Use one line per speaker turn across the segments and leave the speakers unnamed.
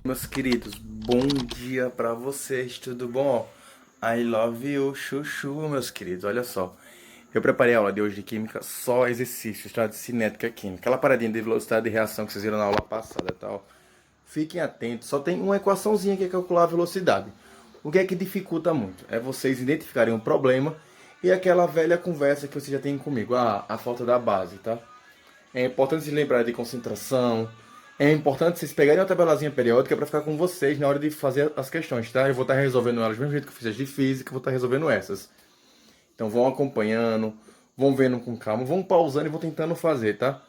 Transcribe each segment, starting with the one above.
Meus queridos, bom dia pra vocês, tudo bom? I love you, chuchu, meus queridos. Olha só, eu preparei a aula de hoje de química, só exercícios, tá? De cinética química. Aquela paradinha de velocidade de reação que vocês viram na aula passada e tal. Fiquem atentos, só tem uma equaçãozinha que é calcular a velocidade. O que é que dificulta muito? É vocês identificarem um problema e aquela velha conversa que vocês já têm comigo, a falta da base, tá? É importante se lembrar de concentração. É importante vocês pegarem uma tabelazinha periódica para ficar com vocês na hora de fazer as questões, tá? Eu vou estar resolvendo elas do mesmo jeito que eu fiz as de física, vou estar resolvendo essas. Então vão acompanhando, vão vendo com calma, vão pausando e vão tentando fazer, tá?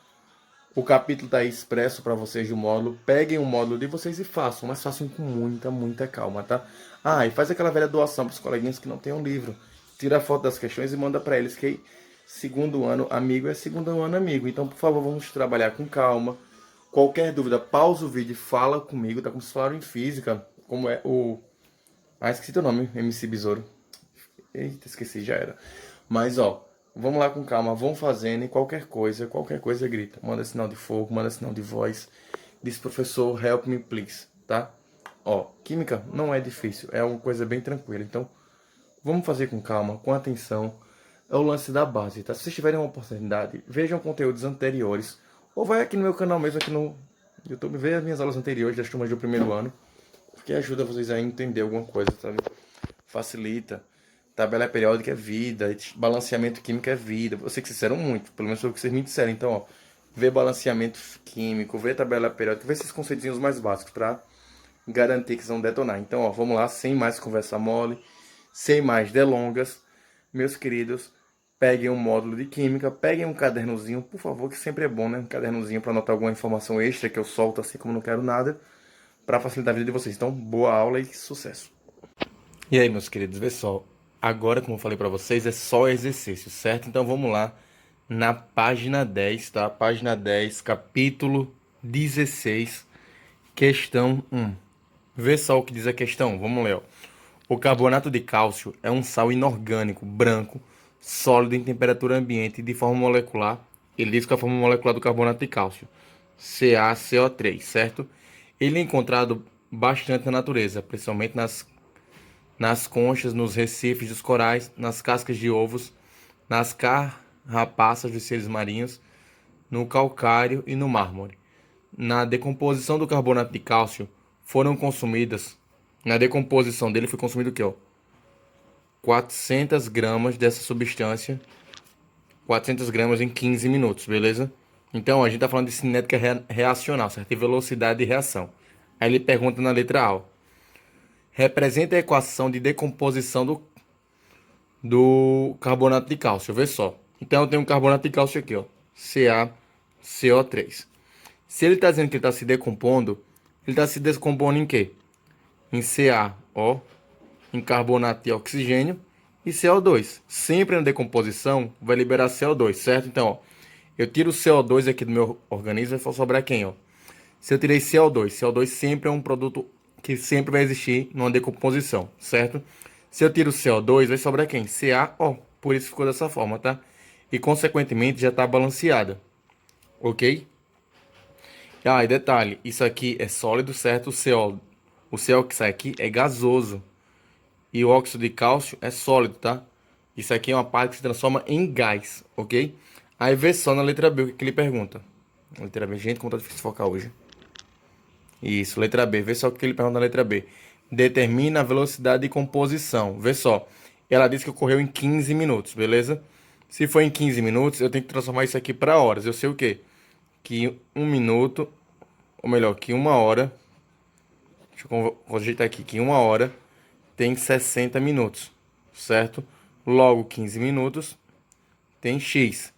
O capítulo está aí expresso para vocês do módulo. Peguem o módulo de vocês e façam, mas façam com muita calma, tá? Ah, e faz aquela velha doação para os coleguinhas que não têm um livro. Tira a foto das questões e manda para eles, que segundo ano amigo é segundo ano amigo. Então, por favor, vamos trabalhar com calma. Qualquer dúvida, pausa o vídeo e fala comigo, tá? Como se falaram em física, como é o... Ah, esqueci teu nome, MC Besouro. Eita, esqueci, já era. Mas, ó, vamos lá com calma, vão fazendo e qualquer coisa grita. Manda sinal de fogo, manda sinal de voz. Diz, professor, help me please, tá? Ó, química não é difícil, é uma coisa bem tranquila. Então, vamos fazer com calma, com atenção. É o lance da base, tá? Se vocês tiverem uma oportunidade, vejam conteúdos anteriores. Ou vai aqui no meu canal mesmo, aqui no YouTube, veja as minhas aulas anteriores das turmas do primeiro ano. Porque ajuda vocês a entender alguma coisa, sabe? Facilita. Tabela periódica é vida, balanceamento químico é vida. Eu sei que vocês disseram muito, pelo menos foi o que vocês me disseram. Então, ó, vê balanceamento químico, vê tabela periódica, vê esses conceitos mais básicos para garantir que vocês vão detonar. Então, ó, vamos lá, sem mais conversa mole, sem mais delongas, meus queridos, peguem um módulo de química, peguem um cadernozinho, por favor, que sempre é bom, né? Um cadernozinho para anotar alguma informação extra que eu solto assim como não quero nada, para facilitar a vida de vocês. Então, boa aula e sucesso. E aí, meus queridos, vê só. Agora, como eu falei para vocês, é só exercício, certo? Então, vamos lá na página 10, tá? Página 10, capítulo 16, questão 1. Vê só o que diz a questão. Vamos ler, ó. O carbonato de cálcio é um sal inorgânico, branco, sólido em temperatura ambiente de forma molecular. Ele diz que a forma molecular do carbonato de cálcio, CaCO3, certo? Ele é encontrado bastante na natureza, principalmente nas conchas, nos recifes dos corais, nas cascas de ovos, nas carapaças dos seres marinhos, no calcário e no mármore. Na decomposição do carbonato de cálcio foram consumidas, na decomposição dele foi consumido o que, ó? 400 gramas dessa substância, 400 gramas em 15 minutos, beleza? Então, a gente está falando de cinética reacional, certo? E velocidade de reação. Aí ele pergunta na letra A, ó, representa a equação de decomposição do carbonato de cálcio, vê só. Então, eu tenho um carbonato de cálcio aqui, ó, CaCO3. Se ele está dizendo que ele está se decompondo, ele está se decompondo em quê? Em CaO, em carbonato de oxigênio e CO2. Sempre na decomposição vai liberar CO2, certo? Então, ó, eu tiro o CO2 aqui do meu organismo e vai sobrar quem, ó? Se eu tirei CO2, CO2 sempre é um produto que sempre vai existir numa decomposição, certo? Se eu tiro o CO2, vai sobrar quem? CaO. Por isso ficou dessa forma, tá? E consequentemente já está balanceada, ok? Ah, e detalhe, isso aqui é sólido, certo? O CO que sai aqui é gasoso. E o óxido de cálcio é sólido, tá? Isso aqui é uma parte que se transforma em gás, ok? Aí vê só na letra B o que ele pergunta. Letra B, gente, como tá difícil focar hoje. Isso, letra B. Vê só o que ele pergunta na letra B. Determina a velocidade de composição. Vê só. Ela disse que ocorreu em 15 minutos, beleza? Se for em 15 minutos, eu tenho que transformar isso aqui para horas. Eu sei o quê? Que um minuto, ou melhor, que uma hora. Deixa eu ajeitar aqui. Que uma hora tem 60 minutos, certo? Logo, 15 minutos tem x.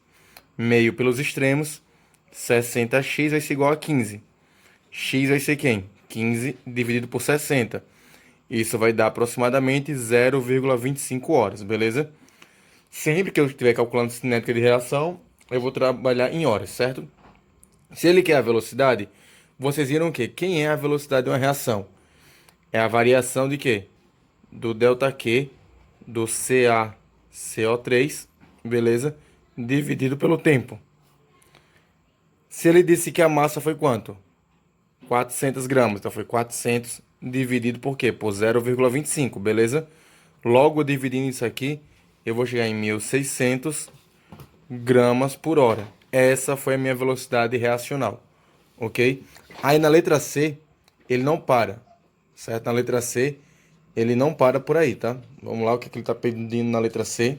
Meio pelos extremos, 60x vai ser igual a 15. X vai ser quem? 15 dividido por 60. Isso vai dar aproximadamente 0,25 horas, beleza? Sempre que eu estiver calculando cinética de reação, eu vou trabalhar em horas, certo? Se ele quer a velocidade, vocês viram o quê? Quem é a velocidade de uma reação? É a variação de quê? Do ΔQ do CaCO3, beleza? Dividido pelo tempo. Se ele disse que a massa foi quanto? 400 gramas. Então foi 400 dividido por quê? Por 0,25, beleza? Logo, dividindo isso aqui, eu vou chegar em 1.600 gramas por hora. Essa foi a minha velocidade reacional, ok? Aí na letra C, ele não para, certo? Na letra C, ele não para por aí, tá? Vamos lá, o que ele está pedindo na letra C.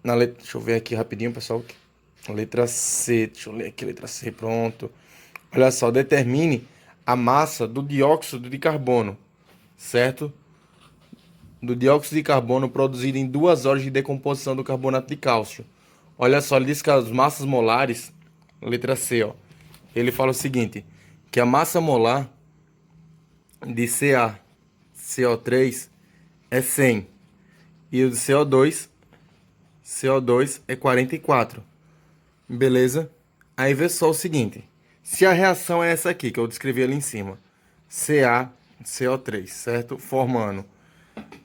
Deixa eu ver aqui rapidinho, pessoal. Letra C, deixa eu ler aqui, letra C, pronto. Olha só, determine a massa do dióxido de carbono, certo? Do dióxido de carbono produzido em 2 horas de decomposição do carbonato de cálcio. Olha só, ele diz que as massas molares, letra C, ó, ele fala o seguinte, que a massa molar de CaCO3 é 100 e o de CO2 é 44. Beleza? Aí vê só o seguinte, se a reação é essa aqui, que eu descrevi ali em cima, CaCO3, certo? Formando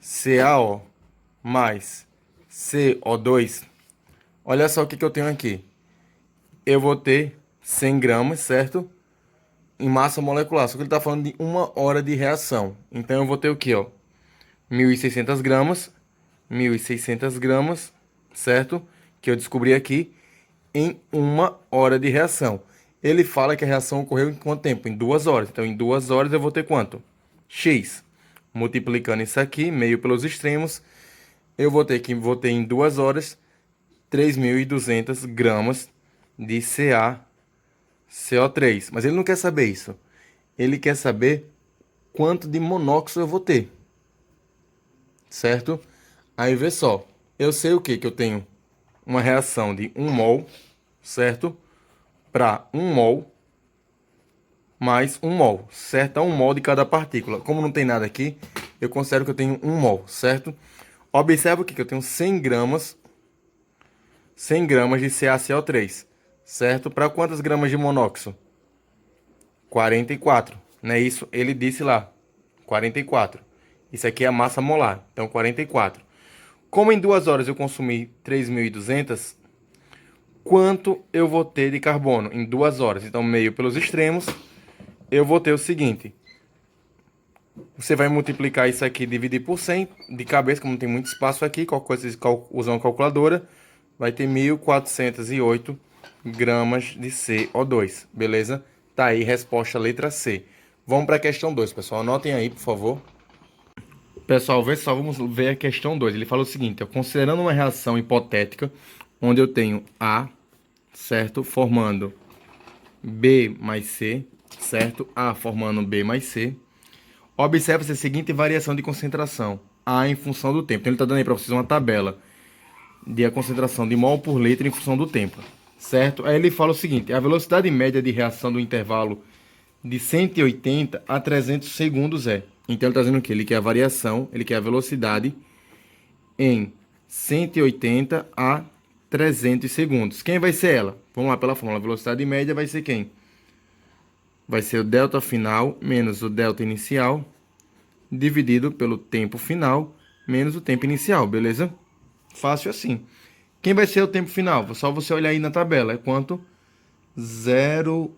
CaO mais CO2, olha só o que eu tenho aqui. Eu vou ter 100 gramas, certo? Em massa molecular, só que ele está falando de 1 hora de reação. Então eu vou ter o que, ó? 1.600 gramas, 1.600 gramas, certo? Que eu descobri aqui em 1 hora de reação. Ele fala que a reação ocorreu em quanto tempo? Em 2 horas. Então, em 2 horas eu vou ter quanto? X. Multiplicando isso aqui, meio pelos extremos, eu vou ter em 2 horas 3.200 gramas de CaCO3. Mas ele não quer saber isso. Ele quer saber quanto de monóxido eu vou ter. Certo? Aí vê só. Eu sei o que que eu tenho? Uma reação de 1 mol, certo? Para 1 mol mais 1 mol, certo? 1 mol de cada partícula. Como não tem nada aqui, eu considero que eu tenho 1 mol, certo? Observa aqui que eu tenho 100 gramas de CaCO3, certo? Para quantas gramas de monóxido? 44, não é isso? Ele disse lá, 44. Isso aqui é a massa molar, então 44. Como em 2 horas eu consumi 3.200, quanto eu vou ter de carbono em 2 horas? Então, meio pelos extremos, eu vou ter o seguinte. Você vai multiplicar isso aqui, dividir por 100, de cabeça, como tem muito espaço aqui, qualquer coisa vocês usam uma calculadora, vai ter 1.408 gramas de CO2, beleza? Tá aí, resposta letra C. Vamos para a questão 2, pessoal. Anotem aí, por favor. Pessoal, vê só, vamos ver a questão 2. Ele fala o seguinte, ó, considerando uma reação hipotética, onde eu tenho A, certo, formando B mais C, certo? A formando B mais C. Observe-se a seguinte variação de concentração, A em função do tempo. Então ele está dando aí para vocês uma tabela de a concentração de mol por litro em função do tempo, certo? Aí ele fala o seguinte, a velocidade média de reação do intervalo de 180 a 300 segundos é. Então ele está dizendo o quê? Ele quer a variação, ele quer a velocidade em 180 a 300 segundos. Quem vai ser ela? Vamos lá pela fórmula. A velocidade média vai ser quem? Vai ser o delta final menos o delta inicial dividido pelo tempo final menos o tempo inicial, beleza? Fácil assim. Quem vai ser o tempo final? Só você olhar aí na tabela. É quanto? 0,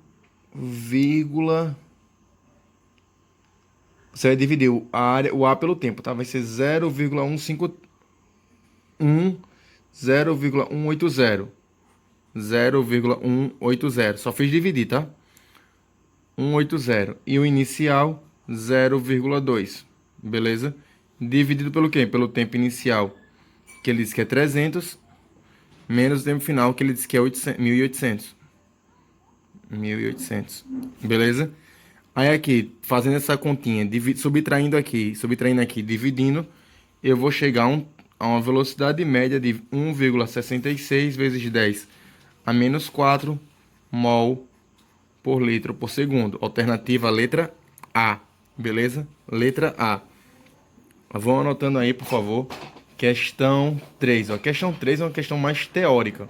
você vai dividir o A pelo tempo, tá? Vai ser 0,180. 0,180. Só fiz dividir, tá? 180. E o inicial, 0,2. Beleza? Dividido pelo quê? Pelo tempo inicial, que ele disse que é 300, menos o tempo final, que ele disse que é 1.800. 1.800. Beleza? Aí aqui, fazendo essa continha, subtraindo aqui, dividindo, eu vou chegar a uma velocidade média de 1,66 vezes 10 a menos 4 mol por litro por segundo. Alternativa letra A, beleza? Letra A. Vão anotando aí, por favor. Questão 3. A questão 3 é uma questão mais teórica,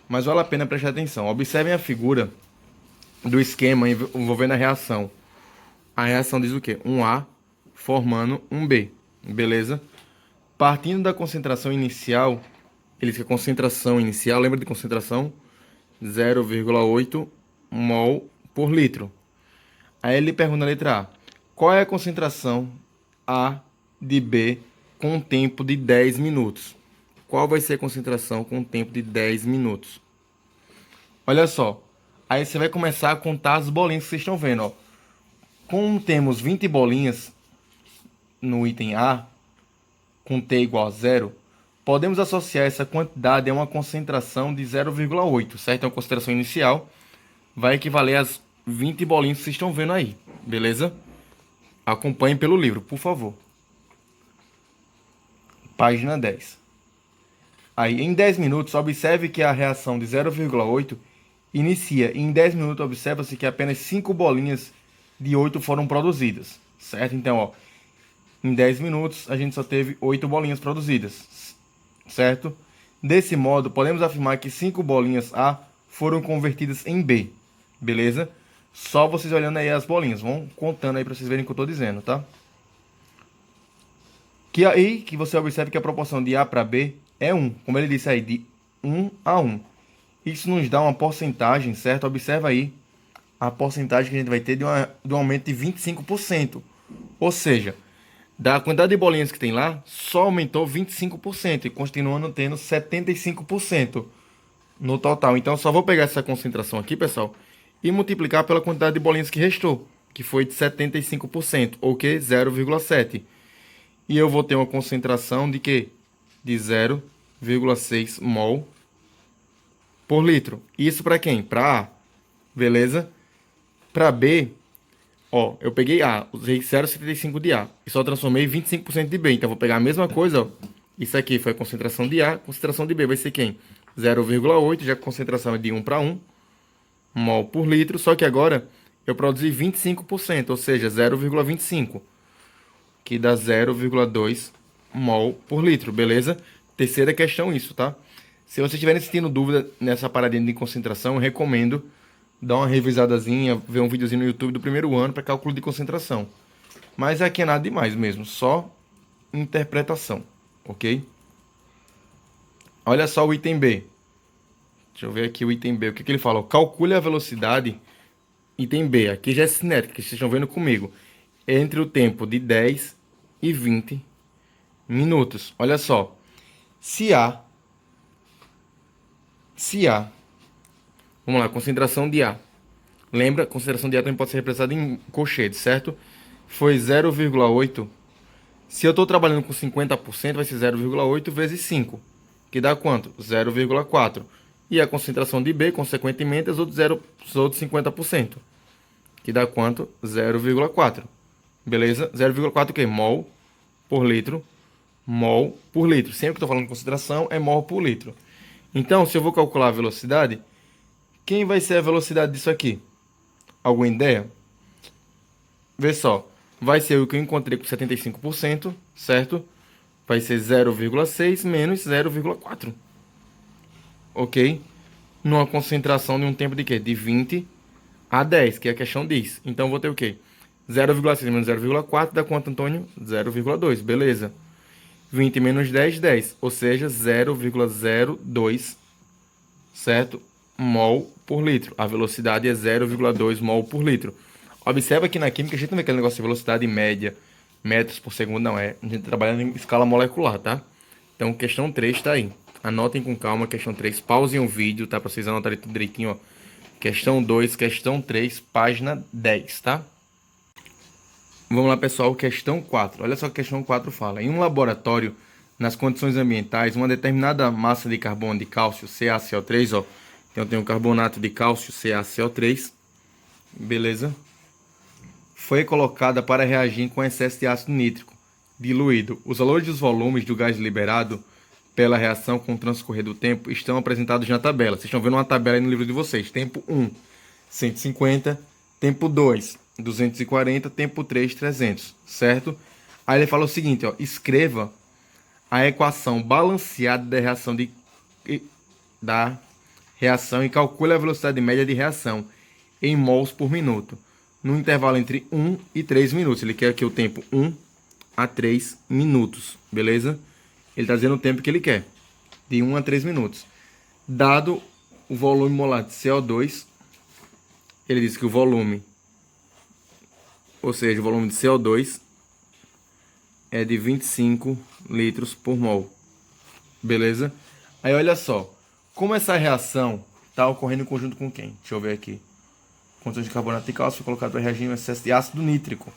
mas vale a pena prestar atenção. Observem a figura do esquema envolvendo a reação. A reação diz o quê? Um A formando um B, beleza? Partindo da concentração inicial, ele diz que a concentração inicial, lembra de concentração? 0,8 mol por litro. Aí ele pergunta na letra A, qual é a concentração A de B com um tempo de 10 minutos? Qual vai ser a concentração com um tempo de 10 minutos? Olha só, aí você vai começar a contar as bolinhas que vocês estão vendo, ó. Como temos 20 bolinhas no item A, com T igual a zero, podemos associar essa quantidade a uma concentração de 0,8, certo? Então a concentração inicial vai equivaler às 20 bolinhas que vocês estão vendo aí, beleza? Acompanhem pelo livro, por favor. Página 10. Aí, em 10 minutos, observe que a reação de 0,8 inicia. E em 10 minutos, observa-se que apenas 5 bolinhas de 8 foram produzidas, certo? Então, ó, em 10 minutos, a gente só teve 8 bolinhas produzidas, certo? Desse modo, podemos afirmar que 5 bolinhas A foram convertidas em B, beleza? Só vocês olhando aí as bolinhas, vão contando aí para vocês verem o que eu estou dizendo, tá? Que aí que você observa que a proporção de A para B é 1, como ele disse aí, de 1 a 1. Isso nos dá uma porcentagem, certo? Observa aí a porcentagem que a gente vai ter de um aumento de 25%. Ou seja, da quantidade de bolinhas que tem lá, só aumentou 25% e continuando tendo 75% no total. Então, eu só vou pegar essa concentração aqui, pessoal, e multiplicar pela quantidade de bolinhas que restou, que foi de 75%, ou que 0,7. E eu vou ter uma concentração de quê? De 0,6 mol por litro. Isso para quem? Para A, beleza? Para B, ó, eu peguei A, usei 0,75 de A e só transformei 25% de B. Então, eu vou pegar a mesma coisa, ó. Isso aqui foi a concentração de A, concentração de B vai ser quem? 0,8, já que a concentração é de 1 para 1 mol por litro, só que agora eu produzi 25%, ou seja, 0,25, que dá 0,2 mol por litro, beleza? Terceira questão isso, tá? Se vocês estiverem sentindo dúvida nessa paradinha de concentração, eu recomendo dar uma revisadazinha, ver um videozinho no YouTube do primeiro ano para cálculo de concentração. Mas aqui é nada demais mesmo, só interpretação, ok? Olha só o item B. Deixa eu ver aqui o item B. O que que ele fala? Calcule a velocidade. Item B. Aqui já é cinética, que vocês estão vendo comigo. Entre o tempo de 10 e 20 minutos. Olha só. Se A. Vamos lá, concentração de A. Lembra? Concentração de A também pode ser representada em colchetes, certo? Foi 0,8. Se eu estou trabalhando com 50%, vai ser 0,8 vezes 5. Que dá quanto? 0,4. E a concentração de B, consequentemente, os outros 50%. Que dá quanto? 0,4. Beleza? 0,4 o quê? Mol por litro. Mol por litro. Sempre que estou falando de concentração, é mol por litro. Então, se eu vou calcular a velocidade, quem vai ser a velocidade disso aqui? Alguma ideia? Vê só. Vai ser o que eu encontrei com 75%, certo? Vai ser 0,6 menos 0,4. Ok? Numa concentração de um tempo de quê? De 20 a 10, que a questão diz. Então, vou ter o quê? 0,6 menos 0,4 dá quanto, Antônio? 0,2, beleza. 20 menos 10, 10. Ou seja, 0,02, certo? Mol por litro. A velocidade é 0,2 mol por litro. Observa que na química a gente não vê aquele negócio de velocidade média, metros por segundo, não. A gente trabalha em escala molecular, tá? Então, questão 3 está aí. Anotem com calma, questão 3. Pausem o vídeo, tá? Para vocês anotarem tudo direitinho, ó. Questão 2, questão 3, página 10, tá? Vamos lá, pessoal, questão 4. Olha só o que a questão 4 fala. Em um laboratório, nas condições ambientais, uma determinada massa de carbono de cálcio, CaCO3, ó. Então, tem o carbonato de cálcio, CaCO3. Beleza? Foi colocada para reagir com excesso de ácido nítrico diluído. Os valores dos volumes do gás liberado pela reação com o transcorrer do tempo estão apresentados na tabela. Vocês estão vendo uma tabela aí no livro de vocês. Tempo 1, 150. Tempo 2, 240. Tempo 3, 300. Certo? Aí ele fala o seguinte, ó. Escreva a equação balanceada da reação e calcule a velocidade média de reação em mols por minuto, no intervalo entre 1 e 3 minutos. Ele quer aqui o tempo 1 a 3 minutos, beleza? Ele está dizendo o tempo que ele quer, de 1 a 3 minutos. Dado o volume molar de CO2, ele diz que o volume Ou seja, o volume de CO2 é de 25 litros por mol. Beleza? Aí olha só. Como essa reação está ocorrendo em conjunto com quem? Deixa eu ver aqui. Concentração de carbonato de cálcio foi colocado para reagir em excesso de ácido nítrico.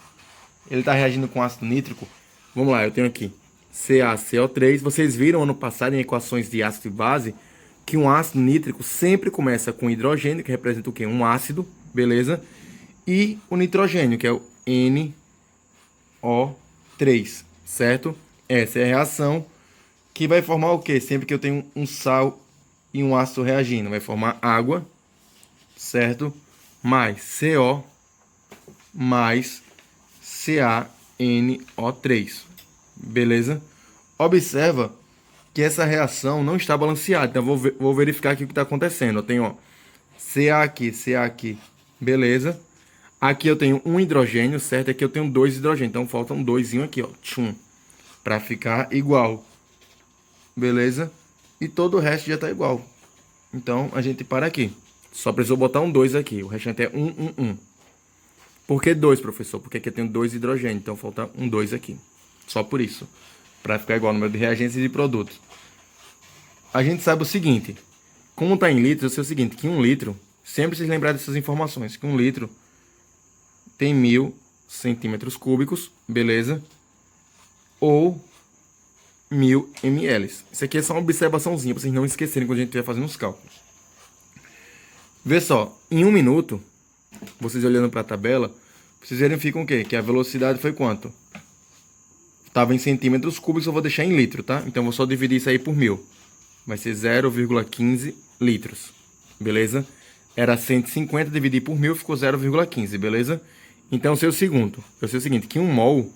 Ele está reagindo com ácido nítrico. Vamos lá, eu tenho aqui CaCO3. Vocês viram ano passado em equações de ácido e base que um ácido nítrico sempre começa com hidrogênio, que representa o quê? Um ácido, beleza? E o nitrogênio, que é o NO3, certo? Essa é a reação que vai formar o quê? Sempre que eu tenho um sal e um ácido reagindo, vai formar água, certo? Mais CO mais CaNO3, beleza? Observa que essa reação não está balanceada, então vou verificar aqui o que está acontecendo. Eu tenho, ó, Ca aqui, beleza? Aqui eu tenho um hidrogênio, certo? Aqui eu tenho dois hidrogênios, então faltam dois aqui, ó, tchum, para ficar igual, beleza? E todo o resto já está igual. Então a gente para aqui. Só precisou botar um 2 aqui, o restante é 1. Por que 2, professor? Porque aqui eu tenho dois hidrogênios, então falta um 2 aqui. Só por isso, para ficar igual o número de reagentes e de produtos. A gente sabe o seguinte, como está em litros, eu sei o seguinte, que 1 litro, sempre vocês lembrarem dessas informações, que 1 litro tem 1000 centímetros cúbicos, beleza? Ou 1000 ml. Isso aqui é só uma observaçãozinha, para vocês não esquecerem quando a gente estiver fazendo os cálculos. Vê só, em 1 minuto, vocês olhando para a tabela, vocês verificam o quê? Que a velocidade foi quanto? Estava em centímetros cúbicos, eu vou deixar em litro, tá? Então, eu vou só dividir isso aí por 1000. Vai ser 0,15 litros, beleza? Era 150, dividir por 1000, ficou 0,15, beleza? Então, eu sei o seguinte, que 1 mol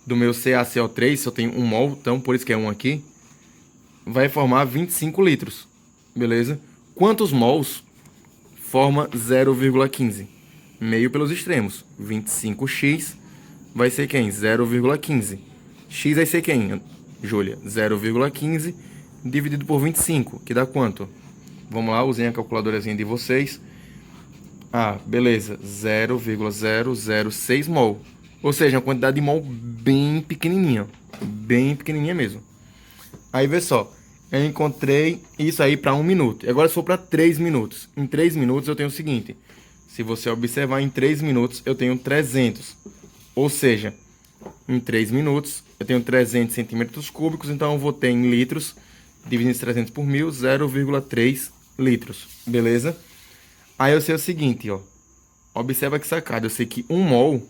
do meu CaCO3, se eu tenho 1 mol, então por isso que é 1 aqui, vai formar 25 litros, beleza? Quantos mols forma 0,15? Meio pelos extremos. 25x vai ser quem? 0,15. X vai ser quem, Júlia? 0,15 dividido por 25, que dá quanto? Vamos lá, usem a calculadorazinha de vocês. Ah, beleza. 0,006 mol. Ou seja, uma quantidade de mol bem pequenininha. Bem pequenininha mesmo. Aí, vê só. Eu encontrei isso aí para 1 minuto. E agora se for para 3 minutos. Em 3 minutos eu tenho o seguinte. Se você observar, em 3 minutos eu tenho 300. Ou seja, em 3 minutos eu tenho 300 centímetros cúbicos. Então eu vou ter em litros, dividindo esses 300 por 1000, 0,3 litros. Beleza? Aí eu sei o seguinte, ó. Observa que sacada. Eu sei que 1 mol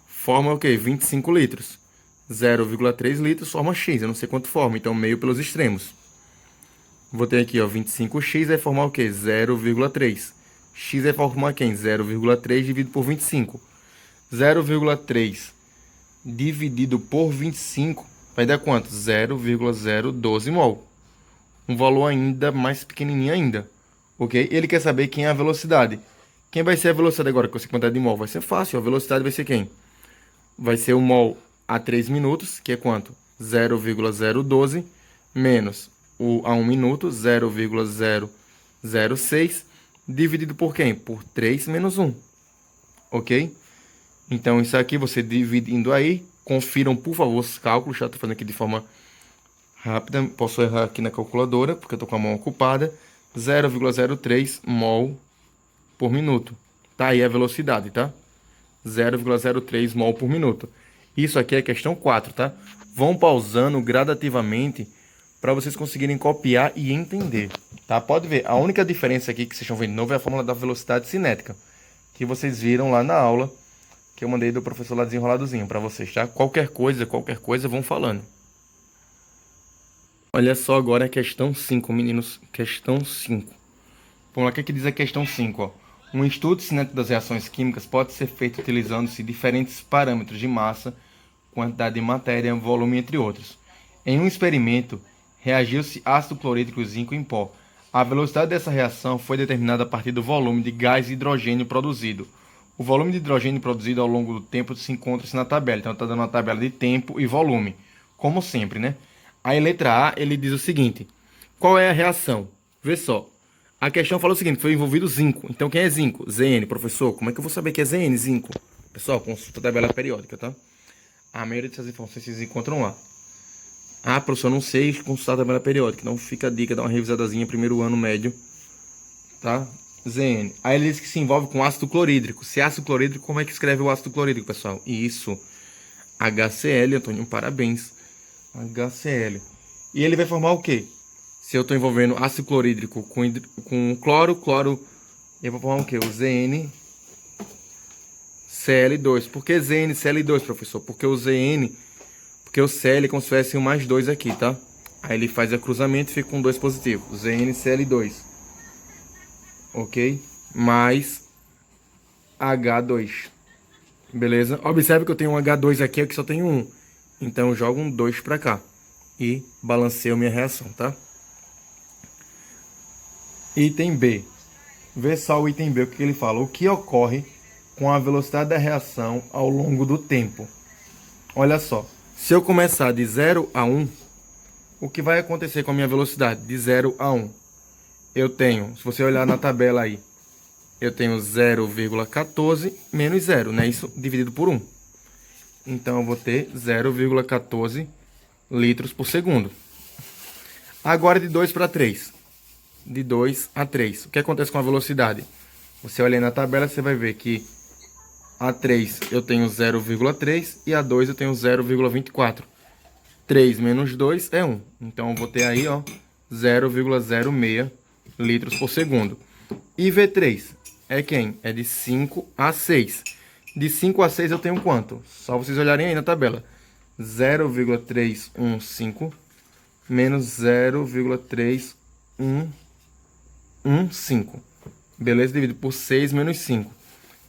forma o quê? 25 litros. 0,3 litros forma X, eu não sei quanto forma, então meio pelos extremos. Vou ter aqui, ó, 25x vai formar o quê? 0,3. X vai formar quem? 0,3 dividido por 25. 0,3 dividido por 25 vai dar quanto? 0,012 mol. Um valor ainda mais pequenininho ainda, ok? Ele quer saber quem é a velocidade. Quem vai ser a velocidade agora com essa quantidade de mol? Vai ser fácil, a velocidade vai ser quem? Vai ser o mol a 3 minutos, que é quanto? 0,012 menos o a 1 minuto, 0,006, dividido por quem? Por 3 menos 1, ok? Então, isso aqui você dividindo aí, confiram, por favor, os cálculos, já estou fazendo aqui de forma rápida, posso errar aqui na calculadora, porque eu estou com a mão ocupada, 0,03 mol por minuto. Tá aí a velocidade, tá? 0,03 mol por minuto. Isso aqui é questão 4, tá? Vão pausando gradativamente para vocês conseguirem copiar e entender, tá? Pode ver, a única diferença aqui que vocês estão vendo de novo é a fórmula da velocidade cinética, que vocês viram lá na aula, que eu mandei do professor lá desenroladozinho para vocês, tá? Qualquer coisa, vão falando. Olha só agora a questão 5, meninos. Questão 5. Vamos lá, o que é que diz a questão 5, ó? Um estudo cinético das reações químicas pode ser feito utilizando-se diferentes parâmetros de massa, quantidade de matéria, volume, entre outros. Em um experimento, reagiu-se ácido clorídrico e zinco em pó. A velocidade dessa reação foi determinada a partir do volume de gás hidrogênio produzido. O volume de hidrogênio produzido ao longo do tempo se encontra-se na tabela. Então, está dando uma tabela de tempo e volume, como sempre, né? Aí, letra A, ele diz o seguinte. Qual é a reação? Vê só. A questão fala o seguinte, foi envolvido zinco. Então, quem é zinco? Zn, professor. Como é que eu vou saber que é Zn, zinco? Pessoal, consulta a tabela periódica, tá? A maioria dessas informações vocês encontram lá. Ah, professor, não sei consultar a tabela periódica. Então fica a dica, dá uma revisadazinha, primeiro ano médio, tá? ZN. Aí ele diz que se envolve com ácido clorídrico. Se é ácido clorídrico, como é que escreve o ácido clorídrico, pessoal? Isso. HCl, Antônio, parabéns. HCl. E ele vai formar o quê? Se eu estou envolvendo ácido clorídrico com cloro, eu vou formar o quê? O ZnCl2. Por que ZnCl2, professor? Porque o Cl é como se tivesse um mais 2 aqui, tá? Aí ele faz o cruzamento e fica com 2 positivo. ZnCl2. Ok? Mais H2. Beleza? Observe que eu tenho um H2 aqui, que só tem um. Então eu jogo um 2 pra cá. E balanceio minha reação, tá? Item B. Vê só o item B, o que ele fala. O que ocorre com a velocidade da reação ao longo do tempo? Olha só. Se eu começar de 0 a 1, o que vai acontecer com a minha velocidade? De 0 a 1. Eu tenho, se você olhar na tabela aí, eu tenho 0,14 menos 0, né? Isso dividido por 1. Então eu vou ter 0,14 litros por segundo. Agora de 2 para 3. De 2 a 3. O que acontece com a velocidade? Você olha aí na tabela, você vai ver que a 3 eu tenho 0,3 e a 2 eu tenho 0,24. 3 menos 2 é 1. Então eu vou ter aí, ó, 0,06 litros por segundo. E V3 é quem? É de 5 a 6. De 5 a 6 eu tenho quanto? Só vocês olharem aí na tabela. 0,315 menos 0,315. Beleza? Dividido por 6 menos 5.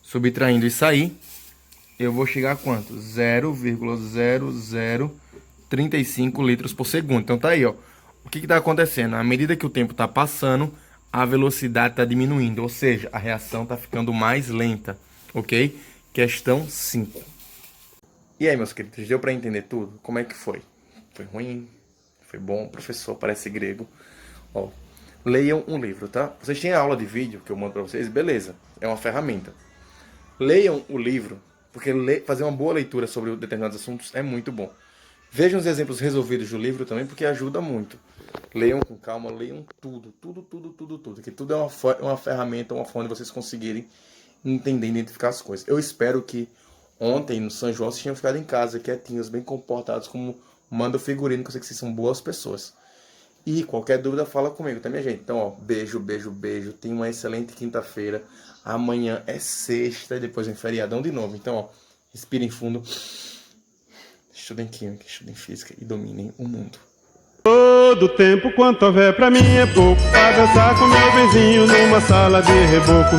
Subtraindo isso aí, eu vou chegar a quanto? 0,0035 litros por segundo. Então tá aí, ó. O que está acontecendo? À medida que o tempo está passando, a velocidade está diminuindo. Ou seja, a reação está ficando mais lenta. Ok? Questão 5. E aí, meus queridos, deu para entender tudo? Como é que foi? Foi ruim? Foi bom? O professor parece grego. Ó, leiam um livro, tá? Vocês têm a aula de vídeo que eu mando para vocês? Beleza, é uma ferramenta. Leiam o livro, porque fazer uma boa leitura sobre determinados assuntos é muito bom. Vejam os exemplos resolvidos do livro também, porque ajuda muito. Leiam com calma, leiam tudo. Que tudo é uma ferramenta, uma forma de vocês conseguirem entender e identificar as coisas. Eu espero que ontem, no São João, vocês tenham ficado em casa, quietinhos, bem comportados, como manda o figurino, que eu sei que vocês são boas pessoas. E qualquer dúvida, fala comigo, tá, minha gente? Então, ó, beijo. Tenha uma excelente quinta-feira. Amanhã é sexta e depois vem feriadão de novo. Então, ó, respirem fundo. Estudem química, estudem física e dominem o mundo.
Todo tempo quanto houver pra mim é pouco, pra dançar com meu vizinho numa sala de reboco.